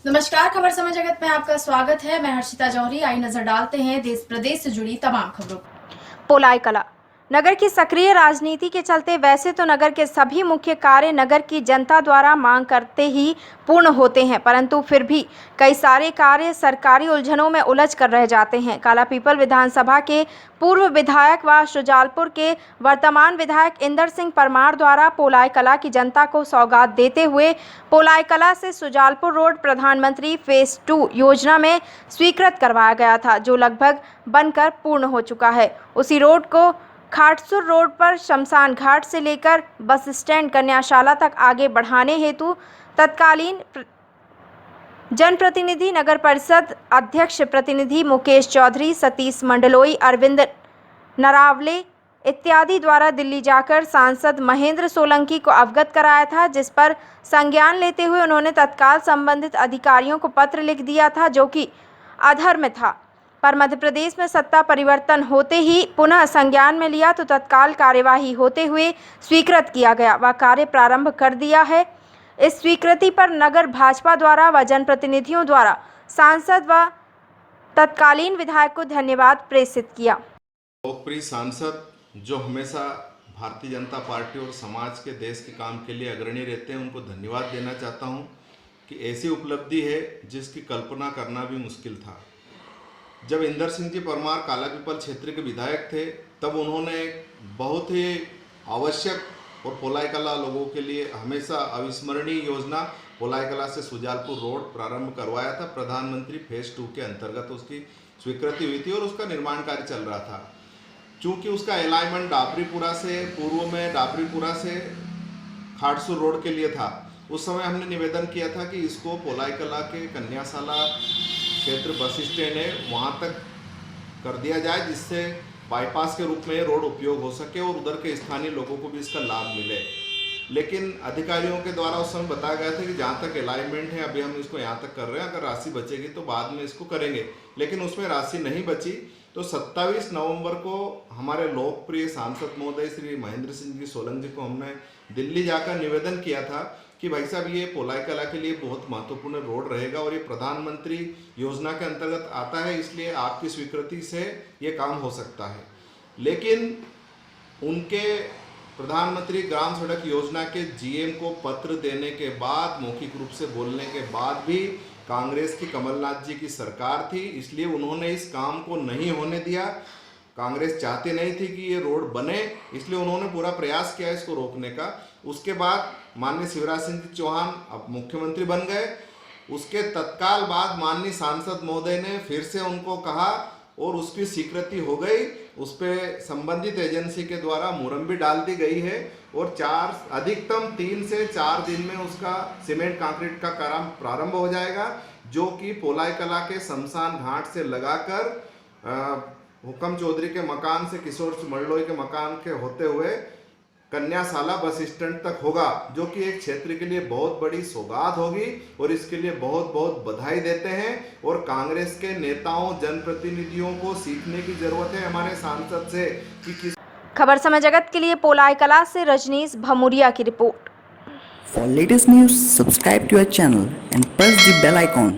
नमस्कार, खबर समय जगत में आपका स्वागत है। मैं हर्षिता जौहरी। आई नजर डालते हैं देश प्रदेश से जुड़ी तमाम खबरों। पोलाई कला नगर की सक्रिय राजनीति के चलते वैसे तो नगर के सभी मुख्य कार्य नगर की जनता द्वारा मांग करते ही पूर्ण होते हैं, परंतु फिर भी कई सारे कार्य सरकारी उलझनों में उलझ कर रह जाते हैं। कालापीपल विधानसभा के पूर्व विधायक व शुजालपुर के वर्तमान विधायक इंदर सिंह परमार द्वारा पोलाई कला की जनता को सौगात देते हुए पोलाई कला से शुजालपुर रोड प्रधानमंत्री फेज 2 योजना में स्वीकृत करवाया गया था, जो लगभग बनकर पूर्ण हो चुका है। उसी रोड को खाटसुर रोड पर शमशान घाट से लेकर बस स्टैंड कन्याशाला तक आगे बढ़ाने हेतु तत्कालीन जनप्रतिनिधि नगर परिषद अध्यक्ष प्रतिनिधि मुकेश चौधरी, सतीश मंडलोई, अरविंद नरावले इत्यादि द्वारा दिल्ली जाकर सांसद महेंद्र सोलंकी को अवगत कराया था, जिस पर संज्ञान लेते हुए उन्होंने तत्काल संबंधित अधिकारियों को पत्र लिख दिया था, जो कि अधर्म था। पर मध्य प्रदेश में सत्ता परिवर्तन होते ही पुनः संज्ञान में लिया तो तत्काल कार्यवाही होते हुए स्वीकृत किया गया व कार्य प्रारंभ कर दिया है। इस स्वीकृति पर नगर भाजपा द्वारा व जनप्रतिनिधियों द्वारा सांसद व तत्कालीन विधायक को धन्यवाद प्रेषित किया। लोकप्रिय सांसद जो हमेशा भारतीय जनता पार्टी और समाज के देश के काम के लिए अग्रणी रहते हैं, उनको धन्यवाद देना चाहता हूं कि ऐसी उपलब्धि है जिसकी कल्पना करना भी मुश्किल था। जब इंदर सिंह जी परमार कालापीपल क्षेत्र के विधायक थे, तब उन्होंने बहुत ही आवश्यक और पोलाई कला लोगों के लिए हमेशा अविस्मरणीय योजना पोलाई कला से शुजालपुर रोड प्रारंभ करवाया था। प्रधानमंत्री फेज 2 के अंतर्गत उसकी स्वीकृति हुई थी और उसका निर्माण कार्य चल रहा था। चूँकि उसका अलाइनमेंट डाबरीपुरा से पूर्व में डाबरीपुरा से खाटसुर रोड के लिए था, उस समय हमने निवेदन किया था कि इसको पोलाई कला के कन्याशाला क्षेत्र बस स्टैंड है वहाँ तक कर दिया जाए, जिससे बाईपास के रूप में रोड उपयोग हो सके और उधर के स्थानीय लोगों को भी इसका लाभ मिले। लेकिन अधिकारियों के द्वारा उस समय बताया गया था कि जहाँ तक अलाइनमेंट है अभी हम इसको यहाँ तक कर रहे हैं, अगर राशि बचेगी तो बाद में इसको करेंगे। लेकिन उसमें राशि नहीं बची, तो 27 नवंबर को हमारे लोकप्रिय सांसद महोदय श्री महेंद्र सिंह जी सोलंकी को हमने दिल्ली जाकर निवेदन किया था कि भाई साहब ये पोलाई कला के लिए बहुत महत्वपूर्ण रोड रहेगा और ये प्रधानमंत्री योजना के अंतर्गत आता है, इसलिए आपकी स्वीकृति से ये काम हो सकता है। लेकिन उनके प्रधानमंत्री ग्राम सड़क योजना के जीएम को पत्र देने के बाद, मौखिक रूप से बोलने के बाद भी कांग्रेस की कमलनाथ जी की सरकार थी, इसलिए उन्होंने इस काम को नहीं होने दिया। कांग्रेस चाहती नहीं थी कि ये रोड बने, इसलिए उन्होंने पूरा प्रयास किया इसको रोकने का। उसके बाद माननीय शिवराज सिंह चौहान अब मुख्यमंत्री बन गए। उसके तत्काल बाद माननीय सांसद महोदय ने फिर से उनको कहा और उसकी स्वीकृति हो गई। उस पर संबंधित एजेंसी के द्वारा मुहर भी डाल दी गई है और अधिकतम 3 से 4 दिन में उसका सीमेंट कंक्रीट का काम प्रारंभ हो जाएगा, जो कि पोलाई कला के शमशान घाट से लगाकर हुक्म चौधरी के मकान से किशोर मंडलोई के मकान के होते हुए कन्याशाला बस स्टैंड तक होगा, जो कि एक क्षेत्र के लिए बहुत बड़ी सौगात होगी और इसके लिए बहुत बहुत बधाई देते हैं। और कांग्रेस के नेताओं जनप्रतिनिधियों को सीखने की जरूरत है हमारे सांसद से कि किस। खबर समय जगत के लिए पोलाई कला से रजनीश भमुरिया की report. For latest news, subscribe to our channel and press the bell icon.